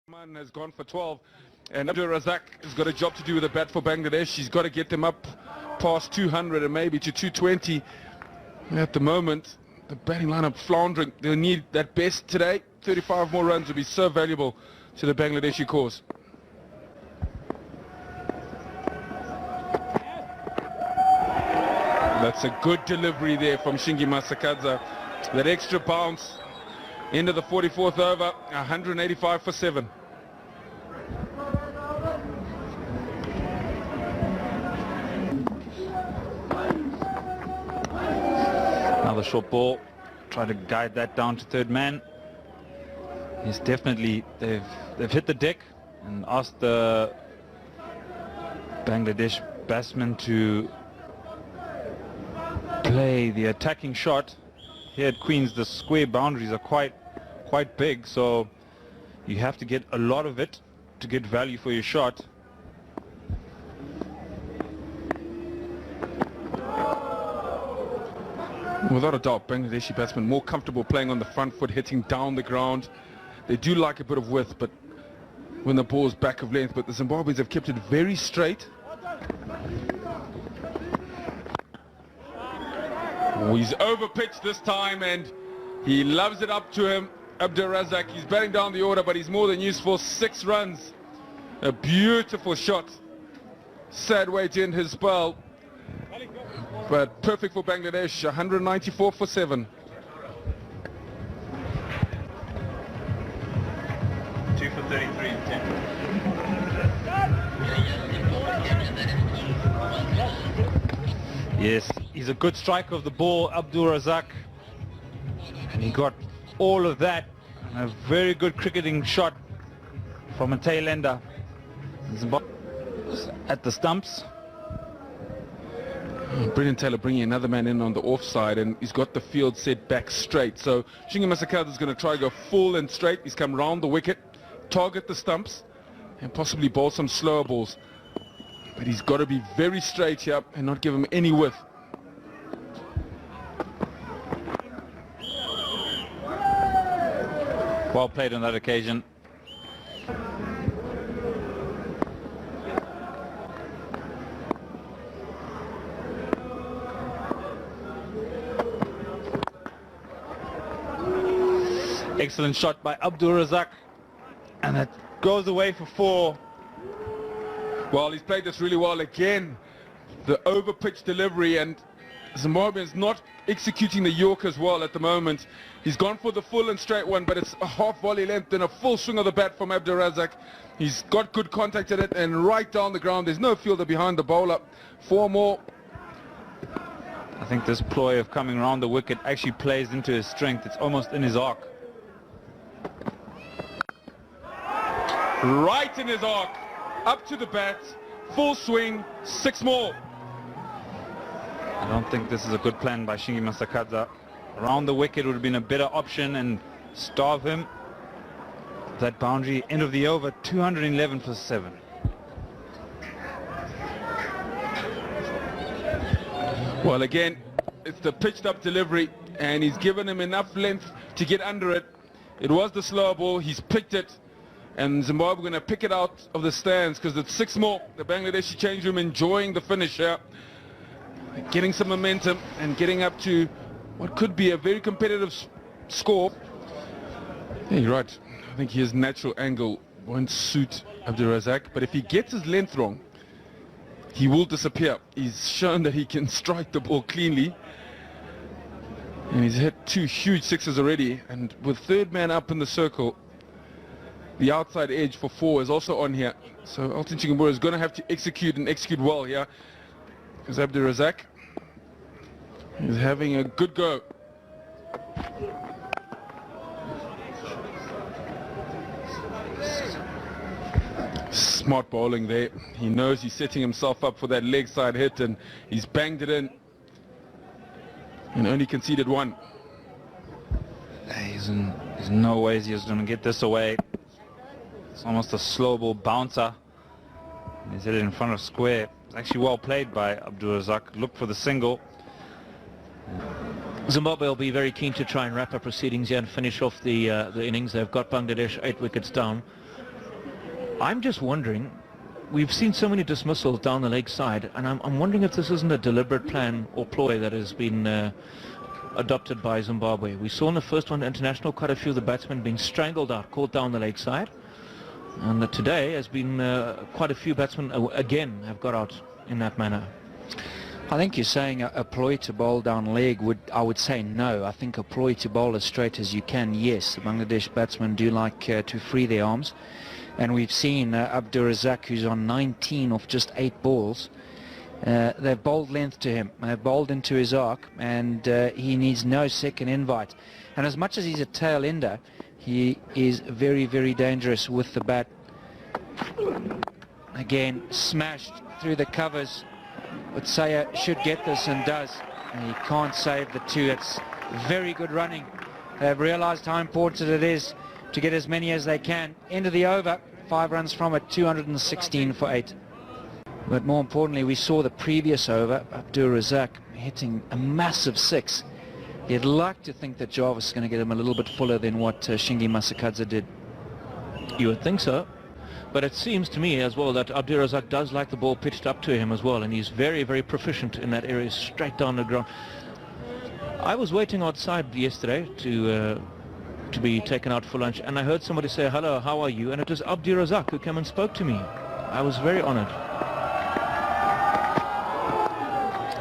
Man has gone for 12, and Abdur Razak has got a job to do with the bat for Bangladesh. She's got to get them up past 200 and maybe to 220. At the moment, the batting lineup floundering. They'll need that best today. 35 more runs would be so valuable to the Bangladeshi cause. That's a good delivery there from Shingi Masakadza. That extra bounce into the 44th over, 185 for 7. Another short ball, try to guide that down to third man. He's definitely, they've hit the deck and asked the Bangladesh batsman to play the attacking shot. Here at Queens, the square boundaries are quite big, so you have to get a lot of it to get value for your shot. Without a doubt, Bangladeshi batsmen more comfortable playing on the front foot, hitting down the ground. They do like a bit of width, but when the ball's back of length, but the Zimbabweans have kept it very straight. He's over-pitched this time, and he loves it up to him. Abdur Razak, he's batting down the order, but he's more than useful. 6 runs. A beautiful shot. Sad way to end his spell, but perfect for Bangladesh. 194 for 7. 2 for 33 and 10. Yes, he's a good striker of the ball, Abdur Razak, and he got all of that. A very good cricketing shot from a tail ender. Zimbabwe at the stumps. Brilliant Taylor bringing another man in on the offside, and he's got the field set back straight. So Shingi Masakadza is going to try to go full and straight. He's come round the wicket, target the stumps, and possibly bowl some slower balls. But he's got to be very straight here and not give him any width. Well played on that occasion. Excellent shot by Abdur Razak, and that goes away for 4. Well, he's played this really well again. The over-pitch delivery, and Zimbabwean's not executing the Yorkers well at the moment. He's gone for the full and straight one, but it's a half volley length and a full swing of the bat from Abdur Razak. He's got good contact at it and right down the ground. There's no fielder behind the bowler. 4 more. I think this ploy of coming around the wicket actually plays into his strength. It's almost in his arc. Right in his arc. Up to the bat. Full swing. 6 more. I don't think this is a good plan by Shingi Masakadza. Around the wicket would have been a better option and starve him. That boundary, end of the over, 211 for 7. Well, again, it's the pitched up delivery, and he's given him enough length to get under it. It was the slower ball. He's picked it, and Zimbabwe going to pick it out of the stands because it's 6 more. The Bangladeshi change room enjoying the finish here. Getting some momentum and getting up to what could be a very competitive score. Yeah, you're right. I think his natural angle won't suit Abdur Razak, but if he gets his length wrong, he will disappear. He's shown that he can strike the ball cleanly, and he's hit 2 huge 6s already, and with third man up in the circle, the outside edge for 4 is also on here. So Alton Chigumbura is going to have to execute and execute well here. Because Abdur Razak is having a good go. Smart bowling there. He knows he's setting himself up for that leg side hit, and he's banged it in and only conceded 1. He's in no ways he's going to get this away. It's almost a slow ball bouncer. He's hit it in front of square. It's actually well played by Abdur Razak. Look for the single. Zimbabwe will be very keen to try and wrap up proceedings here and finish off the innings. They've got Bangladesh 8 wickets down. I'm just wondering, we've seen so many dismissals down the leg side, and I'm wondering if this isn't a deliberate plan or ploy that has been adopted by Zimbabwe. We saw in the first one international quite a few of the batsmen being strangled out, caught down the leg side, and today has been quite a few batsmen again have got out in that manner. I think you're saying a ploy to bowl down leg. I would say no. I think a ploy to bowl as straight as you can, yes. The Bangladesh batsmen do like to free their arms. And we've seen Abdur Razzaq, who's on 19 off just 8 balls. They've bowled length to him. They've bowled into his arc, and he needs no second invite. And as much as he's a tail ender, he is very, very dangerous with the bat. Again, smashed through the covers. But Sayer should get this and does. And he can't save the 2. It's very good running. They've realized how important it is to get as many as they can. End of the over, 5 runs from it, 216 for 8. But more importantly, we saw the previous over, Abdur Razzaq hitting a massive 6. You'd like to think that Jarvis is going to get him a little bit fuller than what Shingi Masakadza did. You would think so. But it seems to me as well that Abdur Razzaq does like the ball pitched up to him as well, and he's very, very proficient in that area, straight down the ground. I was waiting outside yesterday to be taken out for lunch, and I heard somebody say, "Hello, how are you?" And it was Abdur Razzaq who came and spoke to me. I was very honored.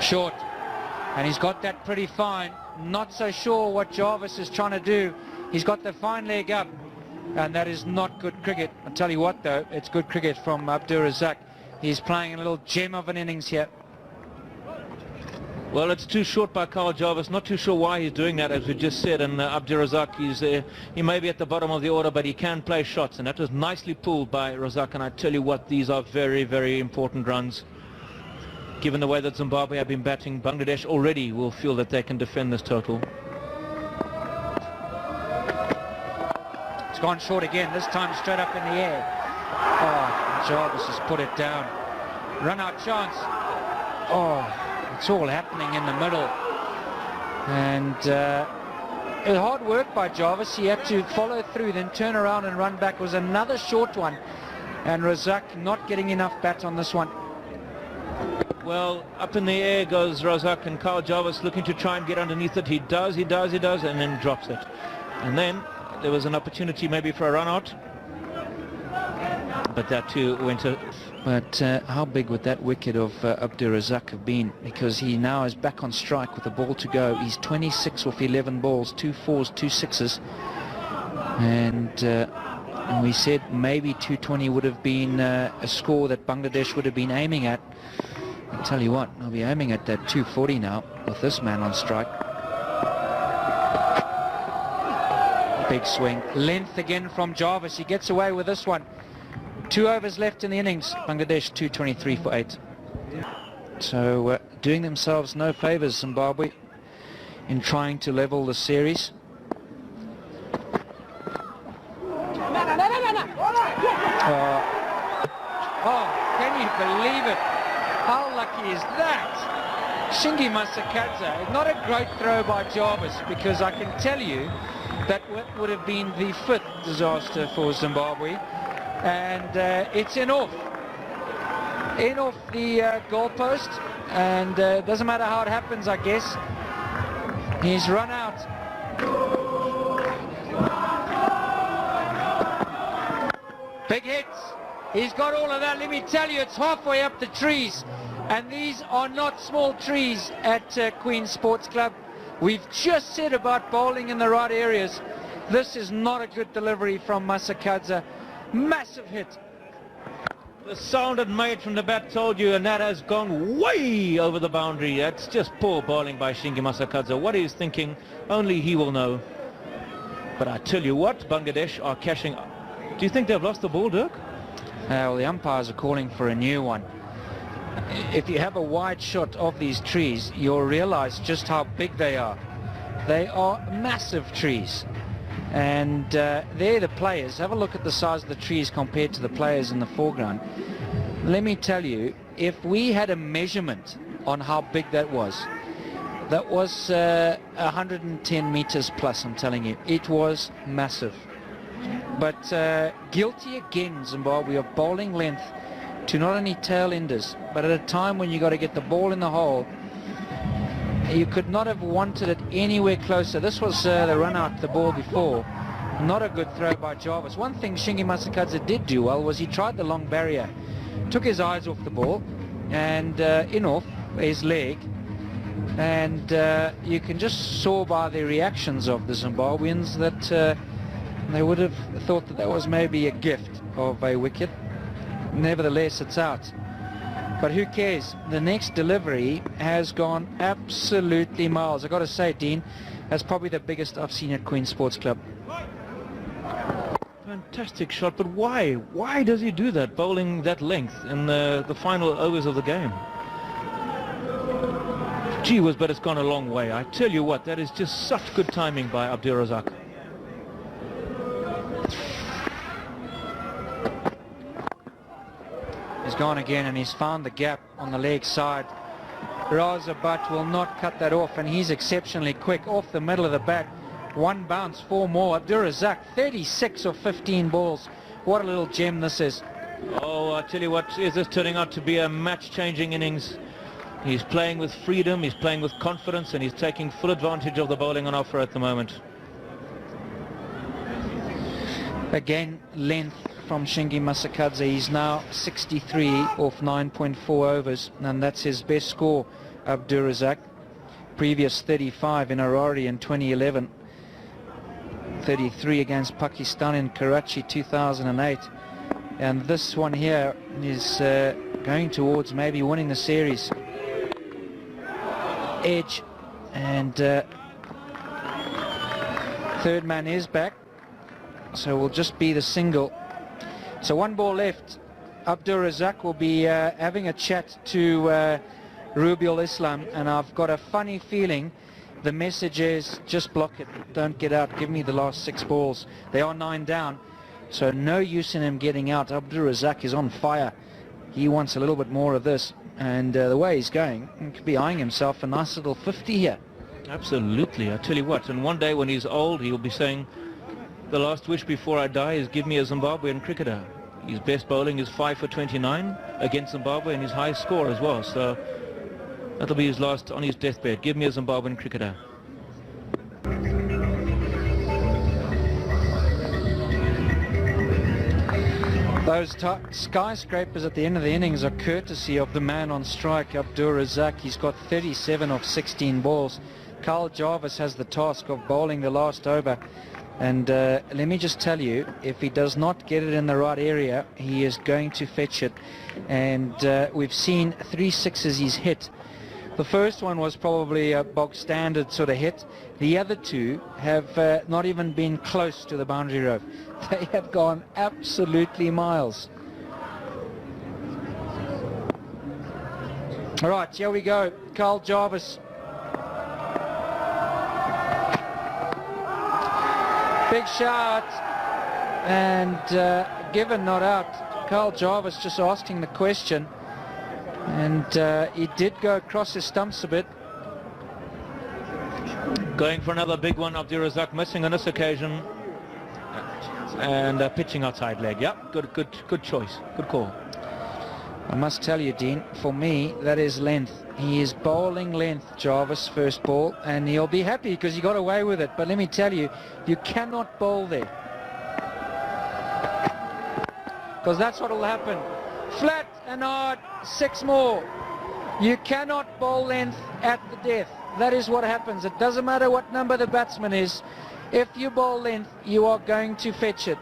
Short, and he's got that pretty fine. Not so sure what Jarvis is trying to do. He's got the fine leg up, and that is not good cricket. I'll tell you what though, it's good cricket from Abdur Razzaq. He's playing a little gem of an innings here. Well, it's too short by Kyle Jarvis. Not too sure why he's doing that, as we just said. And Abdur Razzaq, he may be at the bottom of the order, but he can play shots, and that was nicely pulled by Razzaq. And I tell you what, these are very, very important runs. Given the way that Zimbabwe have been batting, Bangladesh already will feel that they can defend this total. It's gone short again, this time straight up in the air. Oh, Jarvis has put it down. Run out chance. Oh, it's all happening in the middle. And hard work by Jarvis. He had to follow through, then turn around and run back. It was another short one. And Razzaq not getting enough bat on this one. Well, up in the air goes Razzaq, and Kyle Jarvis looking to try and get underneath it. He does, and then drops it. And then there was an opportunity maybe for a run out, but that too went to... But how big would that wicket of Abdur Razzaq have been? Because he now is back on strike with the ball to go. He's 26 off 11 balls, 2 4s, 2 6s. And we said maybe 220 would have been a score that Bangladesh would have been aiming at. I'll tell you what, I'll be aiming at that 240 now with this man on strike. Big swing. Length again from Jarvis. He gets away with this one. 2 overs left in the innings. Bangladesh 223 for 8. So doing themselves no favours, Zimbabwe, in trying to level the series. Oh, can you believe it? How lucky is that? Shingi Masakadza, not a great throw by Jarvis, because I can tell you that would have been the 5th disaster for Zimbabwe. And it's in off the goalpost, and doesn't matter how it happens, I guess. He's run out. Big hits. He's got all of that. Let me tell you, it's halfway up the trees, and these are not small trees at Queen's Sports Club. We've just said about bowling in the right areas. This is not a good delivery from Masakadza. Massive hit. The sound it made from the bat told you, and that has gone way over the boundary. That's just poor bowling by Shingi Masakadza. What he's thinking, only he will know. But I tell you what, Bangladesh are cashing. Do you think they've lost the ball, Dirk? Well, the umpires are calling for a new one. If you have a wide shot of these trees, you'll realize just how big they are. They are massive trees. And they're the players. Have a look at the size of the trees compared to the players in the foreground. Let me tell you, if we had a measurement on how big that was 110 meters plus, I'm telling you. It was massive. But guilty again, Zimbabwe, of bowling length to not only tail enders, but at a time when you got to get the ball in the hole. You could not have wanted it anywhere closer. This was the run out the ball before. Not a good throw by Jarvis. One thing Shingi Masakadze did do well was he tried the long barrier, took his eyes off the ball, and in off his leg. And you can just saw by the reactions of the Zimbabweans that they would have thought that was maybe a gift of a wicket. Nevertheless, it's out. But who cares? The next delivery has gone absolutely miles. I've got to say, Dean, that's probably the biggest I've seen at Queen's Sports Club. Fantastic shot, but why? Why does he do that, bowling that length in the final overs of the game? Gee whiz, but it's gone a long way. I tell you what, that is just such good timing by Abdur Razak. He's gone again, and he's found the gap on the leg side. Raza Butt will not cut that off, and he's exceptionally quick off the middle of the bat. One bounce, 4 more. Abdur Razak, 36 of 15 balls. What a little gem this is. Oh, I tell you what, is this turning out to be a match-changing innings? He's playing with freedom, he's playing with confidence, and he's taking full advantage of the bowling on offer at the moment. Again, length from Shingi Masakadze. He's now 63 off 9.4 overs, and that's his best score, Abdur Razak. Previous 35 in Harare in 2011. 33 against Pakistan in Karachi 2008. And this one here is going towards maybe winning the series. Edge, and third man is back, so will just be the single. So 1 ball left. Abdur Razak will be having a chat to Rubiul Islam, and I've got a funny feeling the message is just block it, don't get out, give me the last 6 balls. They are 9 down, so no use in him getting out. Abdur Razak is on fire. He wants a little bit more of this, and the way he's going, he could be eyeing himself a nice little 50 here. Absolutely, I tell you what, and one day when he's old, he'll be saying, the last wish before I die is give me a Zimbabwean cricketer. His best bowling is 5 for 29 against Zimbabwe, and his highest score as well, so that'll be his last on his deathbed. Give me a Zimbabwean cricketer. Those skyscrapers at the end of the innings are courtesy of the man on strike, Abdur Razak. He's got 37 of 16 balls. Carl Jarvis has the task of bowling the last over. And let me just tell you, if he does not get it in the right area, he is going to fetch it. And we've seen 3 sixes he's hit. The first one was probably a bog standard sort of hit. The other 2 have not even been close to the boundary rope. They have gone absolutely miles. All right, here we go. Carl Jarvis. Big shot. And given not out. Carl Jarvis just asking the question. And he did go across his stumps a bit. Going for another big one. Abdur Razak missing on this occasion. And pitching outside leg. Yep, good choice. Good call. I must tell you, Dean, for me, that is length. He is bowling length, Jarvis, first ball, and he'll be happy because he got away with it. But let me tell you, you cannot bowl there, because that's what will happen. Flat and hard, 6 more. You cannot bowl length at the death. That is what happens. It doesn't matter what number the batsman is. If you bowl length, you are going to fetch it.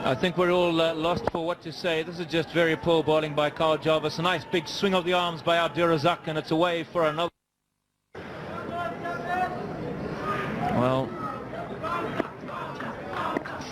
I think we're all lost for what to say. This is just very poor bowling by Carl Jarvis. A nice big swing of the arms by Abdur Razak, and it's away for another. Well,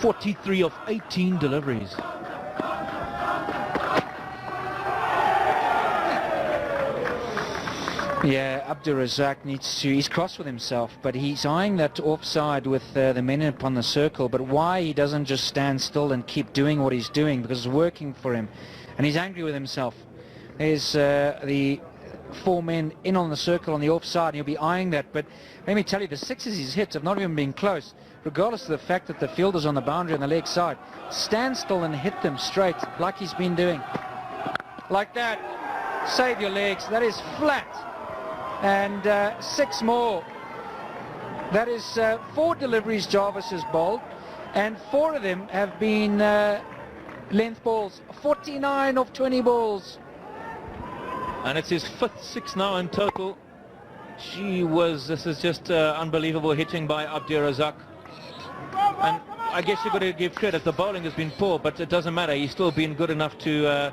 43 of 18 deliveries. Yeah, Abdur Razak needs to, he's cross with himself, but he's eyeing that offside with the men upon the circle. But why he doesn't just stand still and keep doing what he's doing, because it's working for him, and he's angry with himself. There's the 4 men in on the circle on the offside, and he'll be eyeing that. But let me tell you, the 6s he's hit have not even been close. regardless of the fact that the fielder's on the boundary on the leg side, stand still and hit them straight like he's been doing. Like that. Save your legs. That is flat. And 6 more. That is 4 deliveries Jarvis has bowled, and 4 of them have been length balls. 49 of 20 balls. And it's his 5th 6 now in total. Gee whiz, this is just unbelievable hitting by Abdur Razak. And I guess you've got to give credit, the bowling has been poor, but it doesn't matter, he's still been good enough to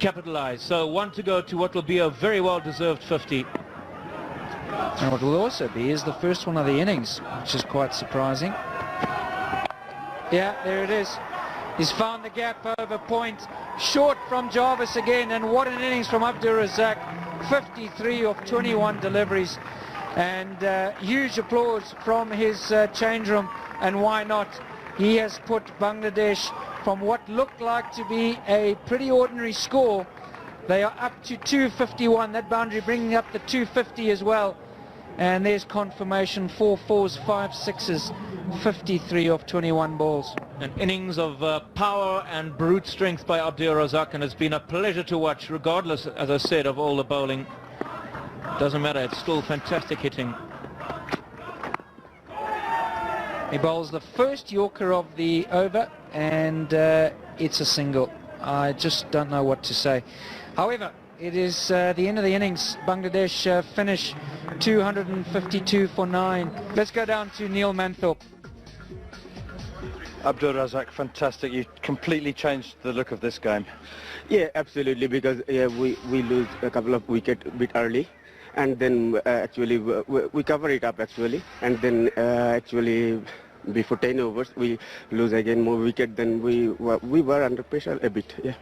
capitalize. So 1 to go to what will be a very well-deserved 50. And what will also be is the first one of the innings, which is quite surprising. Yeah, there it is. He's found the gap over point, short from Jarvis again, and what an innings from Abdur Razak. 53 of 21 deliveries, and huge applause from his change room, and why not? He has put Bangladesh from what looked like to be a pretty ordinary score. They are up to 251, that boundary bringing up the 250 as well. And there's confirmation, 4 4s, 5 6s, 53 of 21 balls. An innings of power and brute strength by Abdur Razak, and it's been a pleasure to watch, regardless, as I said, of all the bowling. Doesn't matter, it's still fantastic hitting. He bowls the first Yorker of the over, and it's a single. I just don't know what to say. However, it is the end of the innings. Bangladesh finish 252 for 9. Let's go down to Neil Manthorpe. Abdur Razak, fantastic. You completely changed the look of this game. Yeah, absolutely, because we lose a couple of wickets a bit early, and then actually we cover it up actually, and then actually before 10 overs we lose again more wicket than we were under pressure a bit. Yeah.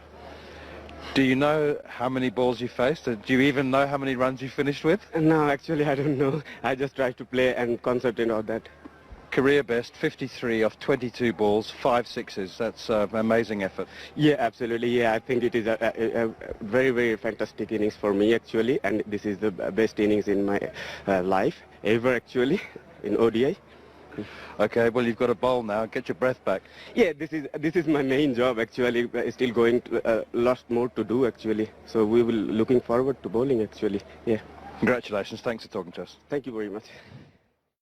Do you know how many balls you faced? Do you even know how many runs you finished with? No, actually I don't know. I just try to play and concentrate on that. Career best, 53 off 22 balls, 5 6s. That's an amazing effort. Yeah, absolutely. Yeah, I think it is a very, very fantastic innings for me actually, and this is the best innings in my life ever actually in ODI. Okay, well you've got a bowl now. Get your breath back. Yeah, this is my main job actually. Still going to lots more to do actually. So we will looking forward to bowling actually. Yeah. Congratulations. Thanks for talking to us. Thank you very much.